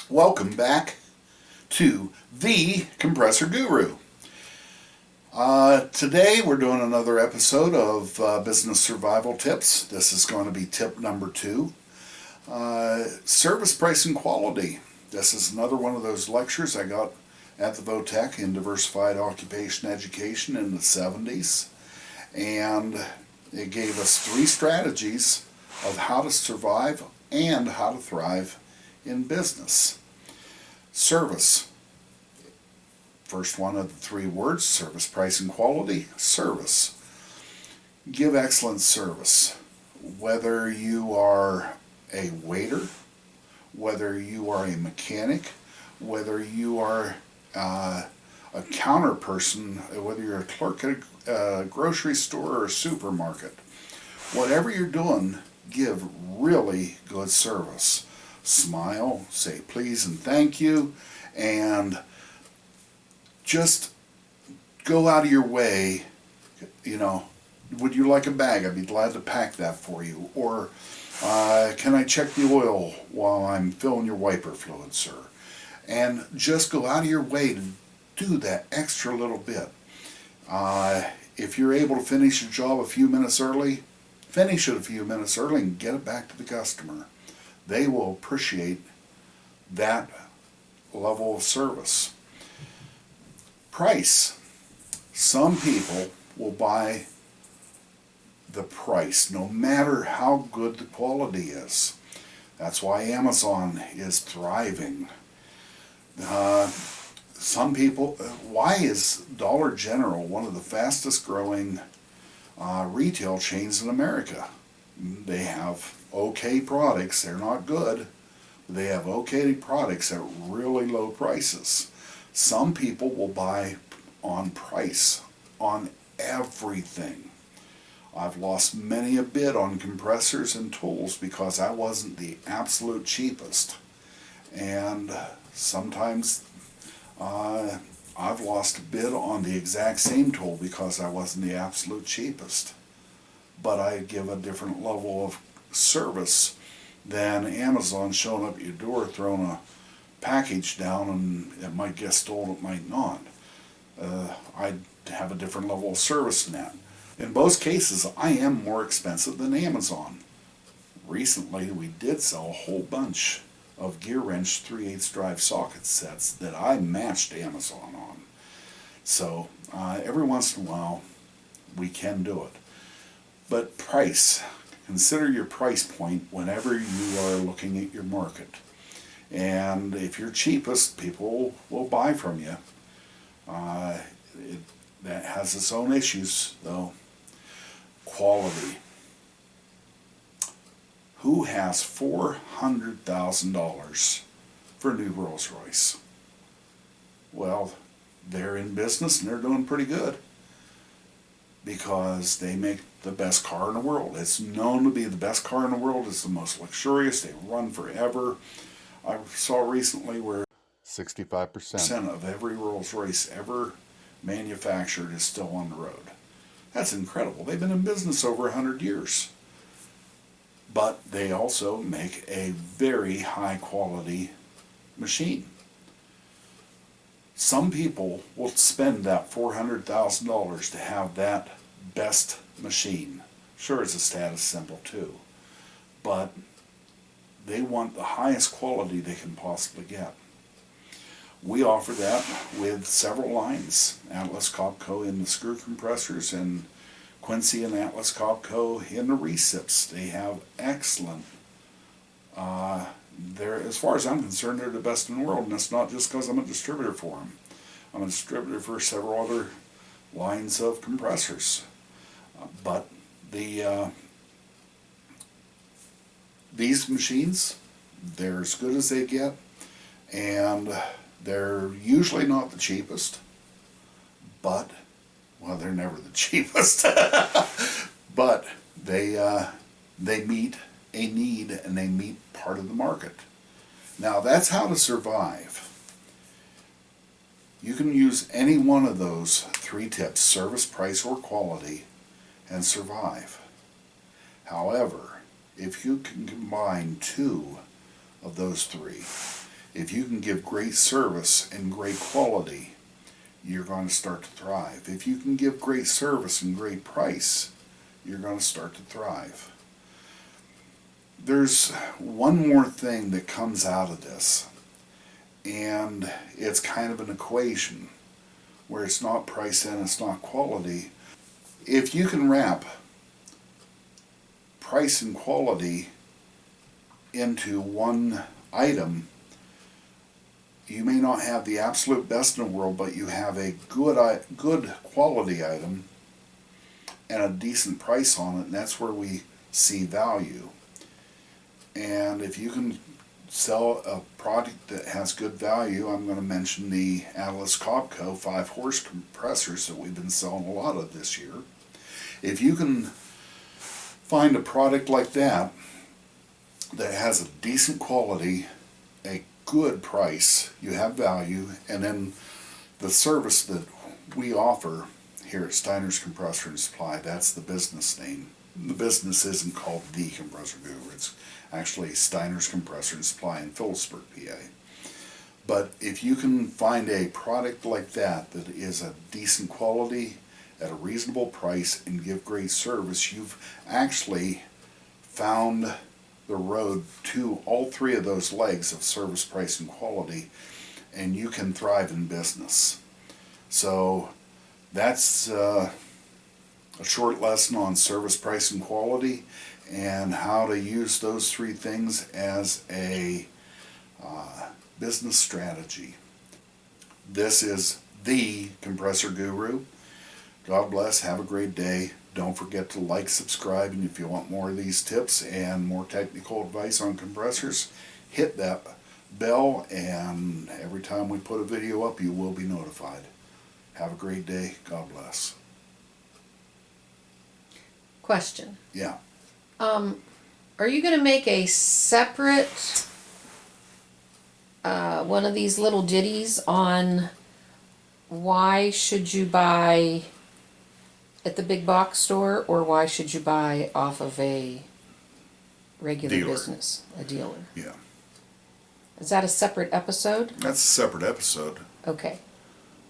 Welcome back to the Compressor Guru. Today we're doing another episode of Business Survival Tips. This is going to be tip number 2. Service, price, and quality. This is another one of those lectures I got at the VOTEC in Diversified Occupation Education in the 70s. And it gave us 3 strategies of how to survive and how to thrive in business. Service. First one of the 3 words: service, price, and quality. Service. Give excellent service. Whether you are a waiter, whether you are a mechanic, whether you are a counter person, whether you're a clerk at a grocery store or a supermarket, whatever you're doing, give really good service. Smile, say please and thank you, and just go out of your way. Would you like a bag? I'd be glad to pack that for you. Or can I check the oil while I'm filling your wiper fluid, sir? And just go out of your way to do that extra little bit. If you're able to finish your job a few minutes early, finish it a few minutes early and get it back to the customer. They will appreciate that level of service. Price. Some people will buy the price no matter how good the quality is. That's why Amazon is thriving. Some people, why is Dollar General one of the fastest growing retail chains in America? They have okay products. They're not good, but they have okay products at really low prices. Some people will buy on price on everything. I've lost many a bid on compressors and tools because I wasn't the absolute cheapest. And sometimes I've lost a bid on the exact same tool because I wasn't the absolute cheapest. But I give a different level of service than Amazon showing up at your door, throwing a package down, and it might get stolen, it might not. I have a different level of service than that. In both cases, I am more expensive than Amazon. Recently, we did sell a whole bunch of gear wrench 3/8 drive socket sets that I matched Amazon on. So every once in a while, we can do it. But price. Consider your price point whenever you are looking at your market. And if you're cheapest, people will buy from you. That has its own issues, though. Quality. Who has $400,000 for a new Rolls Royce? Well, they're in business and they're doing pretty good because they make the best car in the world. It's known to be the best car in the world. It's the most luxurious. They run forever. I saw recently where 65% of every Rolls Royce ever manufactured is still on the road. That's incredible. They've been in business over 100 years. But they also make a very high quality machine. Some people will spend that $400,000 to have that best machine. Sure, it's a status symbol too, but they want the highest quality they can possibly get. We offer that with several lines. Atlas Copco in the screw compressors, and Quincy and Atlas Copco in the recips. They have excellent. As far as I'm concerned, they're the best in the world, and it's not just because I'm a distributor for them. I'm a distributor for several other lines of compressors. But these machines, they're as good as they get, and they're usually not the cheapest, but, well, they're never the cheapest. But they meet a need, and they meet part of the market. Now, that's how to survive. You can use any one of those 3 tips: service, price, or quality, and survive. However, if you can combine 2 of those 3, If you can give great service and great quality, you're going to start to thrive. If you can give great service and great price, you're going to start to thrive. There's one more thing that comes out of this, and it's kind of an equation where it's not price and it's not quality. If you can wrap price and quality into one item, you may not have the absolute best in the world, but you have a good quality item and a decent price on it, and that's where we see value. And if you can sell a product that has good value, I'm going to mention the Atlas Cobco 5-horse compressors that we've been selling a lot of this year. If you can find a product like that that has a decent quality, a good price, you have value, and then the service that we offer here at Steiner's Compressor and Supply, that's the business name. The business isn't called The Compressor Guru, it's actually Steiner's Compressor and Supply in Phillipsburg, PA. But if you can find a product like that that is a decent quality at a reasonable price and give great service, you've actually found the road to all three of those legs of service, price, and quality, and you can thrive in business. So that's a short lesson on service, price, and quality, and how to use those three things as a business strategy. This is the Compressor Guru. God bless. Have a great day. Don't forget to like, subscribe, and if you want more of these tips and more technical advice on compressors, hit that bell, and every time we put a video up, you will be notified. Have a great day. God bless. Question. Yeah. Are you going to make a separate one of these little ditties on why should you buy at the big box store, or why should you buy off of a regular Dealer. business, a dealer? Yeah. Is that a separate episode? That's a separate episode. Okay.